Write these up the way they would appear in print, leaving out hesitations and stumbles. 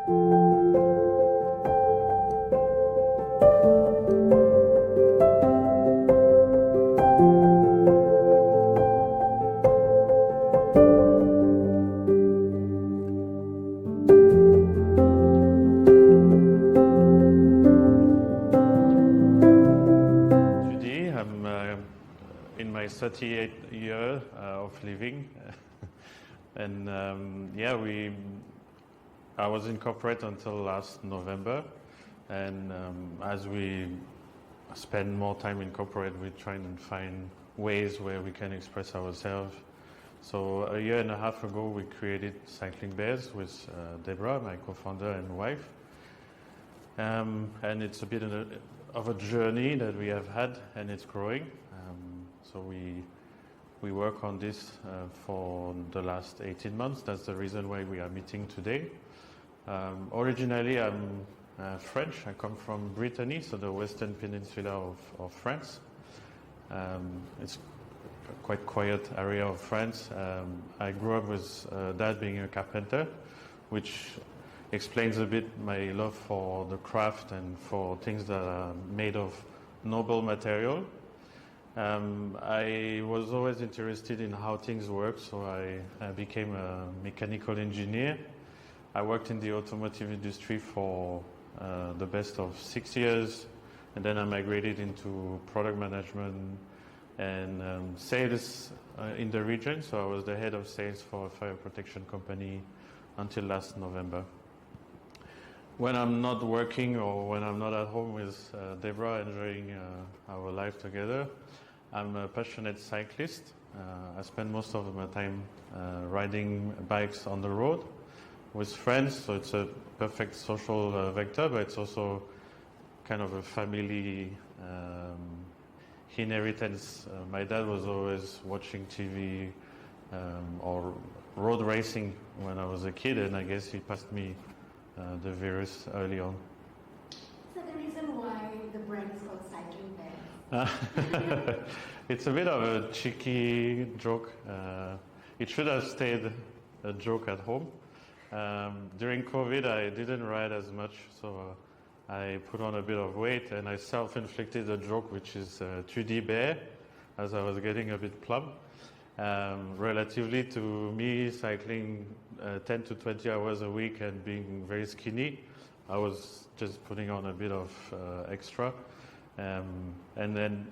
Tudi, I'm in my 38th year of living, and I was in corporate until last November, and as we spend more time in corporate, we try and find ways where we can express ourselves. So a year and a half ago, we created Cycling Bears with Deborah, my co-founder and wife, and it's a bit of a journey that we have had, and it's growing. So we work on this for the last 18 months. That's the reason why we are meeting today. Originally, I'm French. I come from Brittany, so the western peninsula of France. It's a quite quiet area of France. I grew up with dad being a carpenter, which explains a bit my love for the craft and for things that are made of noble material. I was always interested in how things work, so I became a mechanical engineer. I worked in the automotive industry for the best of 6 years, and then I migrated into product management and sales in the region. So I was the head of sales for a fire protection company until last November. When I'm not working or when I'm not at home with Deborah enjoying our life together, I'm a passionate cyclist. I spend most of my time riding bikes on the road with friends, so it's a perfect social vector, but it's also kind of a family inheritance. My dad was always watching TV or road racing when I was a kid, and I guess he passed me the virus early on. So the reason why the brand is called Cycling Bears? It's a bit of a cheeky joke. It should have stayed a joke at home. During COVID, I didn't ride as much, so I put on a bit of weight, and I self-inflicted a joke, which is Tudi bear, as I was getting a bit plump. Relatively to me, cycling 10 to 20 hours a week and being very skinny, I was just putting on a bit of extra. And then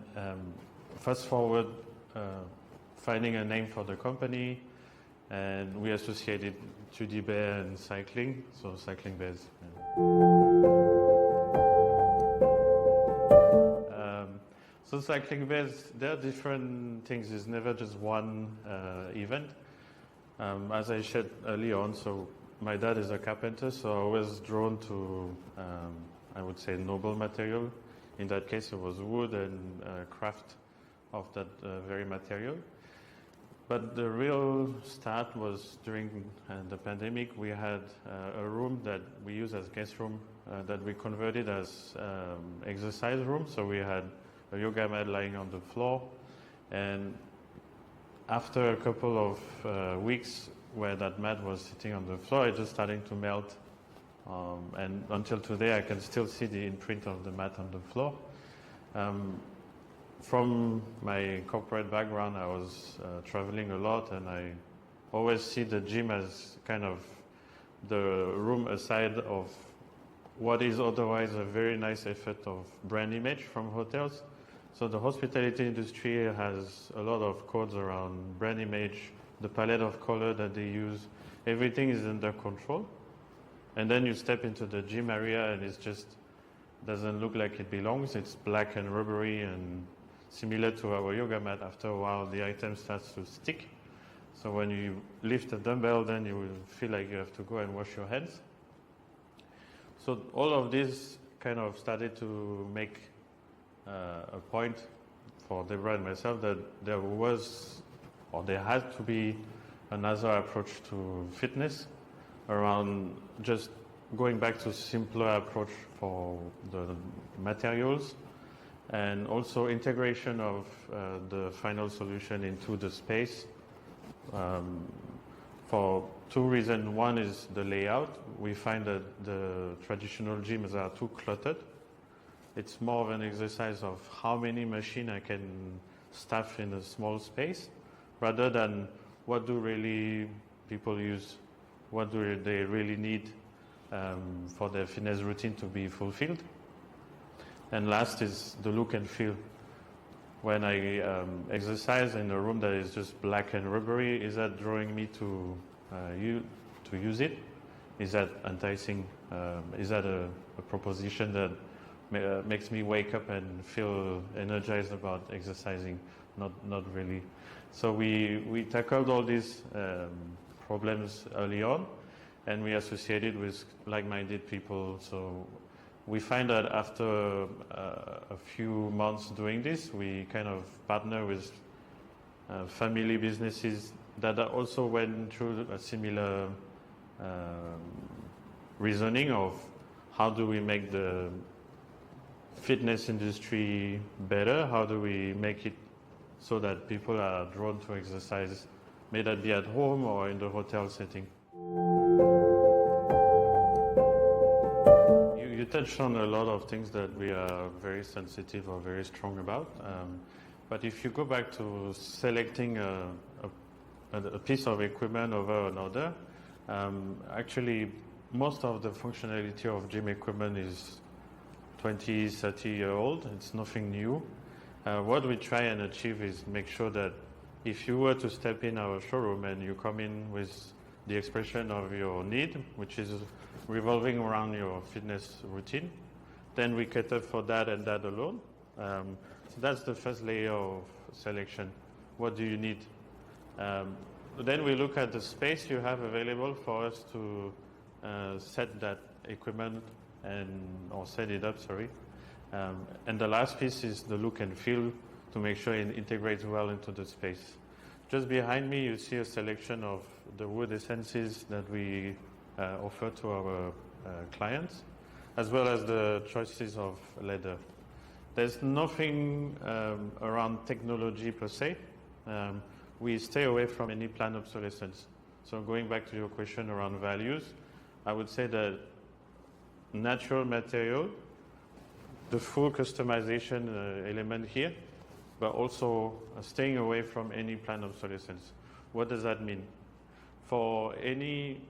fast forward, finding a name for the company, and we associated Tudi bear and cycling, so Cycling Bears. So Cycling Bears, there are different things. It's never just one event. As I shared early on, so my dad is a carpenter, so I was drawn to, I would say, noble material. In that case, it was wood and craft of that very material. But the real start was during the pandemic. We had a room that we use as guest room that we converted as exercise room. So we had a yoga mat lying on the floor, and after a couple of weeks where that mat was sitting on the floor, it just starting to melt, and until today I can still see the imprint of the mat on the floor. From my corporate background, I was traveling a lot, and I always see the gym as kind of the room aside of what is otherwise a very nice effect of brand image from hotels. So the hospitality industry has a lot of codes around brand image, the palette of color that they use, everything is under control. And then you step into the gym area and it just doesn't look like it belongs. It's black and rubbery and similar to our yoga mat. After a while, the item starts to stick. So when you lift a dumbbell, then you will feel like you have to go and wash your hands. So all of this kind of started to make a point for Deborah and myself that there was, or there had to be, another approach to fitness around just going back to simpler approach for the materials, and also integration of the final solution into the space. For two reasons. One is the layout. We find that the traditional gyms are too cluttered. It's more of an exercise of how many machines I can staff in a small space, rather than what do really people use, what do they really need for their fitness routine to be fulfilled. And last is the look and feel. When I exercise in a room that is just black and rubbery, is that drawing me to use it? Is that enticing? Is that a proposition that makes me wake up and feel energized about exercising? Not really. So we tackled all these problems early on, and we associated with like-minded people. So we find that after a few months doing this, we kind of partner with family businesses that also went through a similar reasoning of how do we make the fitness industry better? How do we make it so that people are drawn to exercise, may that be at home or in the hotel setting? You touched on a lot of things that we are very sensitive or very strong about. But if you go back to selecting a piece of equipment over another, actually most of the functionality of gym equipment is 20, 30-year-old. It's nothing new. What we try and achieve is make sure that if you were to step in our showroom and you come in with the expression of your need, which is revolving around your fitness routine, then we cater for that and that alone. So that's the first layer of selection. What do you need? Then we look at the space you have available for us to set that equipment or set it up, sorry. And the last piece is the look and feel to make sure it integrates well into the space. Just behind me, you see a selection of the wood essences that we offer to our clients, as well as the choices of leather. There's nothing around technology per se. We stay away from any planned obsolescence. So going back to your question around values, I would say that natural material, the full customization element here, but also staying away from any planned obsolescence. What does that mean? For any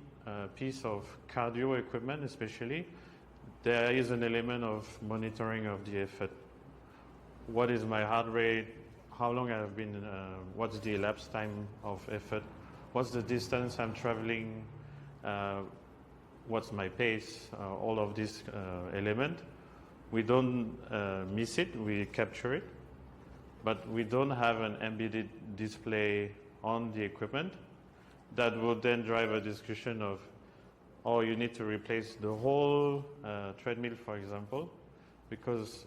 piece of cardio equipment especially, there is an element of monitoring of the effort. What is my heart rate? How long I have been, what's the elapsed time of effort? What's the distance I'm traveling? What's my pace? All of this element. We don't miss it, we capture it, but we don't have an embedded display on the equipment that would then drive a discussion of, oh, you need to replace the whole treadmill, for example, because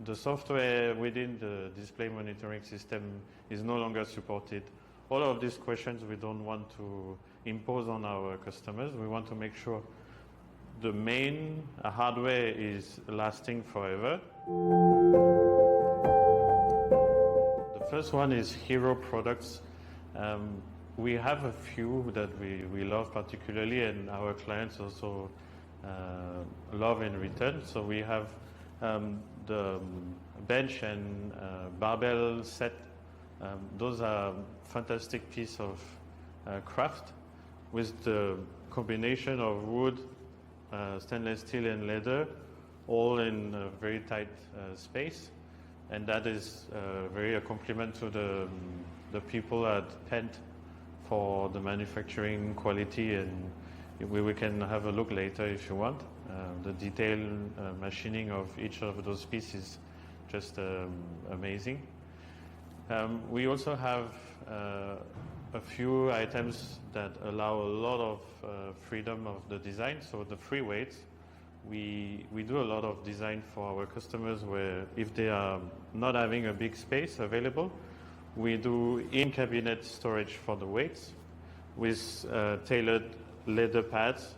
the software within the display monitoring system is no longer supported. All of these questions we don't want to impose on our customers. We want to make sure the main hardware is lasting forever. The first one is hero products. We have a few that we love particularly, and our clients also love in return. So we have the bench and barbell set. Those are fantastic piece of craft with the combination of wood, stainless steel and leather, all in a very tight space, and that is very a compliment to the people at Pent for the manufacturing quality, and we can have a look later if you want. The detailed machining of each of those pieces just amazing. We also have a few items that allow a lot of freedom of the design. So the free weights, we do a lot of design for our customers where if they are not having a big space available, we do in-cabinet storage for the weights with tailored leather pads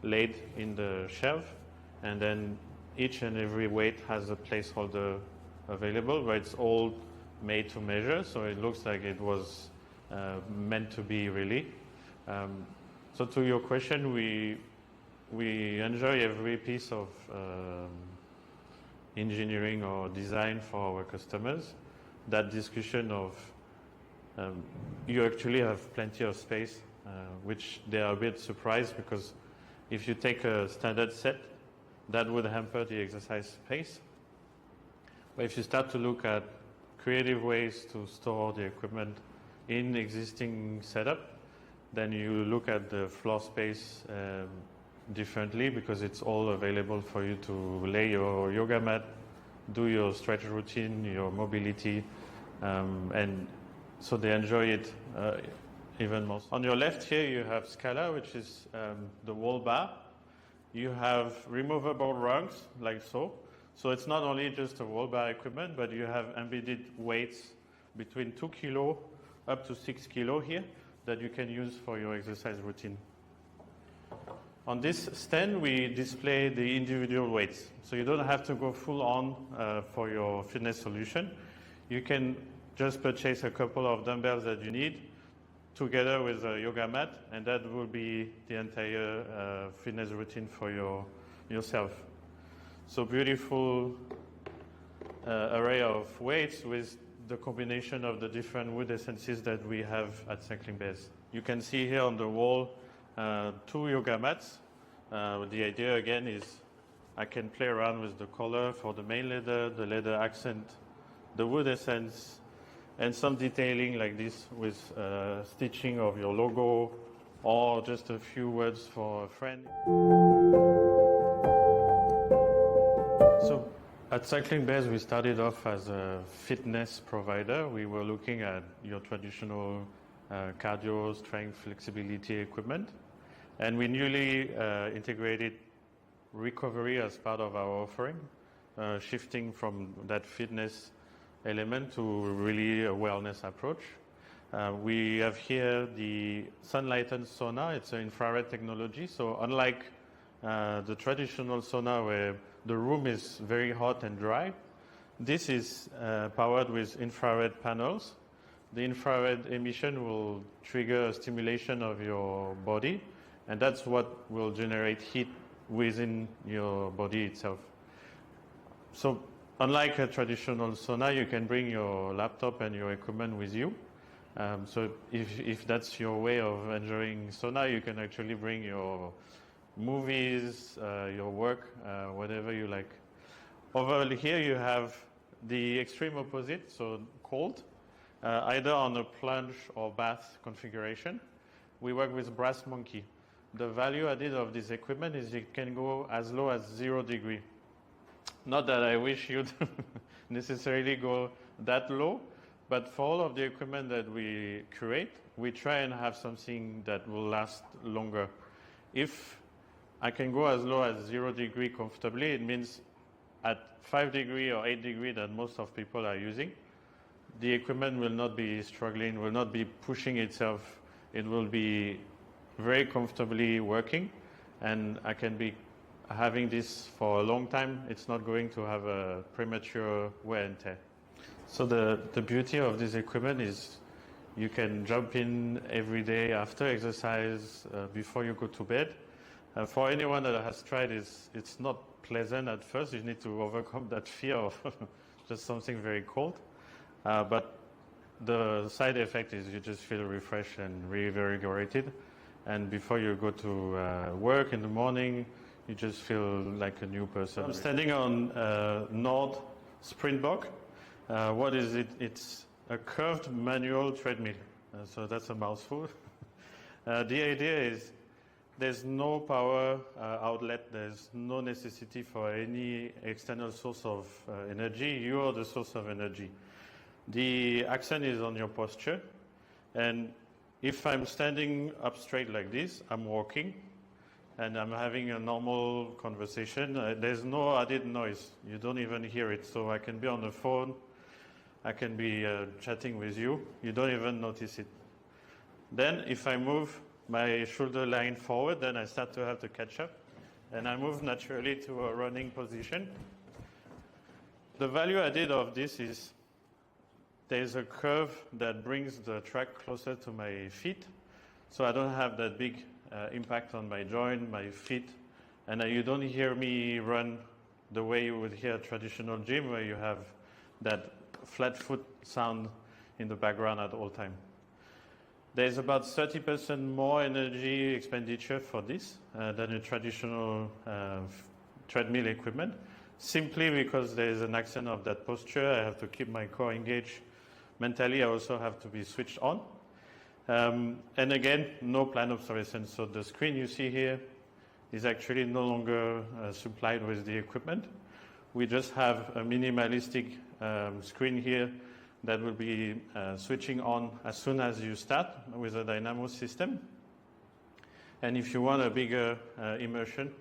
laid in the shelf, and then each and every weight has a placeholder available where it's all made to measure, so it looks like it was meant to be really. So to your question, we enjoy every piece of engineering or design for our customers. That discussion of you actually have plenty of space, which they are a bit surprised because if you take a standard set, that would hamper the exercise pace. But if you start to look at creative ways to store the equipment in existing setup, then you look at the floor space differently because it's all available for you to lay your yoga mat, do your stretch routine, your mobility, and so they enjoy it even more. On your left here you have Scala, which is the wall bar. You have removable rungs like so. So it's not only just a wall bar equipment, but you have embedded weights between 2 kilo up to 6 kilo here that you can use for your exercise routine. On this stand, we display the individual weights. So you don't have to go full on for your fitness solution. You can just purchase a couple of dumbbells that you need together with a yoga mat, and that will be the entire fitness routine for yourself. So beautiful array of weights with the combination of the different wood essences that we have at Cycling Base. You can see here on the wall 2 yoga mats. The idea again is I can play around with the color for the main leather, the leather accent, the wood essence, and some detailing like this with stitching of your logo or just a few words for a friend. So at Cycling Base, we started off as a fitness provider. We were looking at your traditional cardio, strength, flexibility equipment. And we newly integrated recovery as part of our offering, shifting from that fitness element to really a wellness approach. We have here the sun-lightened sauna. It's an infrared technology. So unlike the traditional sauna where the room is very hot and dry, this is powered with infrared panels. The infrared emission will trigger a stimulation of your body, and that's what will generate heat within your body itself. So unlike a traditional sauna, you can bring your laptop and your equipment with you. So if that's your way of enjoying sauna, you can actually bring your movies, your work, whatever you like. Over here you have the extreme opposite, so cold, either on a plunge or bath configuration. We work with Brass Monkey. The value added of this equipment is it can go as low as 0 degree. Not that I wish you'd necessarily go that low, but for all of the equipment that we create, we try and have something that will last longer. If I can go as low as 0 degree comfortably, it means at 5 degree or 8 degree that most of people are using, the equipment will not be struggling, will not be pushing itself. It will be very comfortably working, and I can be having this for a long time. It's not going to have a premature wear and tear. So the beauty of this equipment is you can jump in every day after exercise, before you go to bed. For anyone that has tried it, it's not pleasant at first. You need to overcome that fear of just something very cold. But the side effect is you just feel refreshed and reinvigorated. And before you go to work in the morning, you just feel like a new person. I'm standing on Nord Sprintbox. What is it? It's a curved manual treadmill. So that's a mouthful. The idea is there's no power outlet. There's no necessity for any external source of energy. You are the source of energy. The accent is on your posture. And if I'm standing up straight like this, I'm walking, and I'm having a normal conversation. There's no added noise. You don't even hear it. So I can be on the phone. I can be chatting with you. You don't even notice it. Then if I move my shoulder line forward, then I start to have to catch up. And I move naturally to a running position. The value added of this is there's a curve that brings the track closer to my feet. so I don't have that big impact on my joint, my feet, and you don't hear me run the way you would hear a traditional gym where you have that flat foot sound in the background at all time. There's about 30% more energy expenditure for this than a traditional treadmill equipment, simply because there is an accent of that posture. I have to keep my core engaged. Mentally, I also have to be switched on. And again, no planned obsolescence. So the screen you see here is actually no longer supplied with the equipment. We just have a minimalistic screen here that will be switching on as soon as you start with a dynamo system. And if you want a bigger immersion,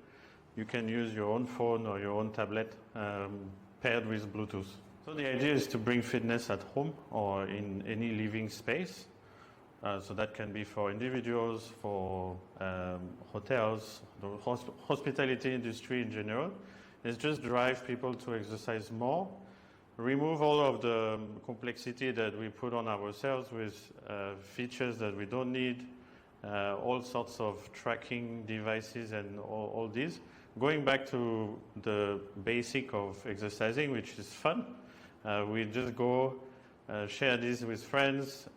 you can use your own phone or your own tablet paired with Bluetooth. So the idea is to bring fitness at home or in any living space. So that can be for individuals, for hotels, the hospitality industry in general. It's just drive people to exercise more, remove all of the complexity that we put on ourselves with features that we don't need, all sorts of tracking devices and all these. Going back to the basic of exercising, which is fun. We just go share this with friends.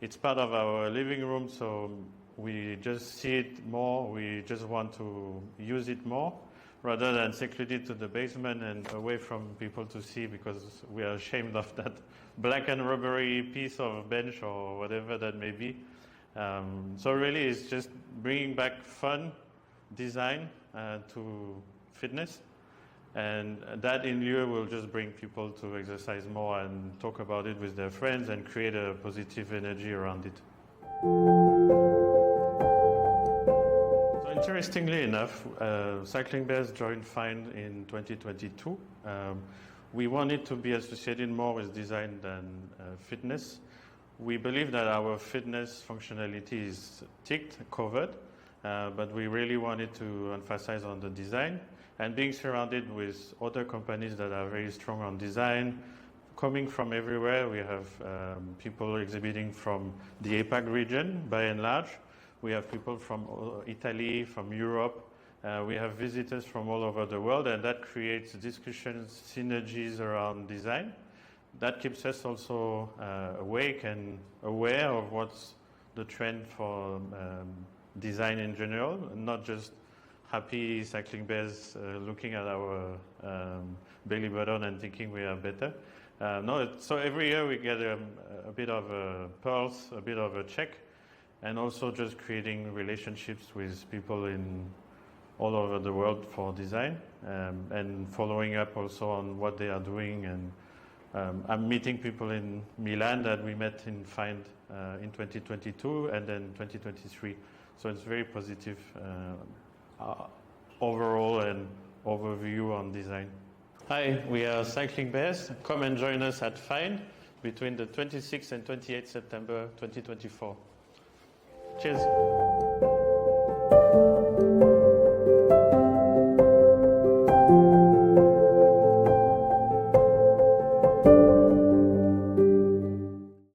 It's part of our living room, so we just see it more. We just want to use it more rather than seclude it to the basement and away from people to see, because we are ashamed of that black and rubbery piece of bench or whatever that may be. So really it's just bringing back fun, design to fitness. And that in lieu will just bring people to exercise more and talk about it with their friends and create a positive energy around it. So interestingly enough, Cycling Bears joined FIND in 2022. We wanted to be associated more with design than fitness. We believe that our fitness functionality is ticked, covered, but we really wanted to emphasize on the design. And being surrounded with other companies that are very strong on design, coming from everywhere. We have people exhibiting from the APAC region, by and large. We have people from Italy, from Europe. We have visitors from all over the world, and that creates discussions, synergies around design. That keeps us also awake and aware of what's the trend for design in general, not just happy cycling bears looking at our belly button and thinking we are better. So every year we get a bit of a pulse, a bit of a check, and also just creating relationships with people in all over the world for design, and following up also on what they are doing. And I'm meeting people in Milan that we met in FIND in 2022 and then 2023. So it's very positive overall and overview on design. Hi, we are Cycling Bears. Come and join us at FIND between the 26th and 28th September 2024. Cheers.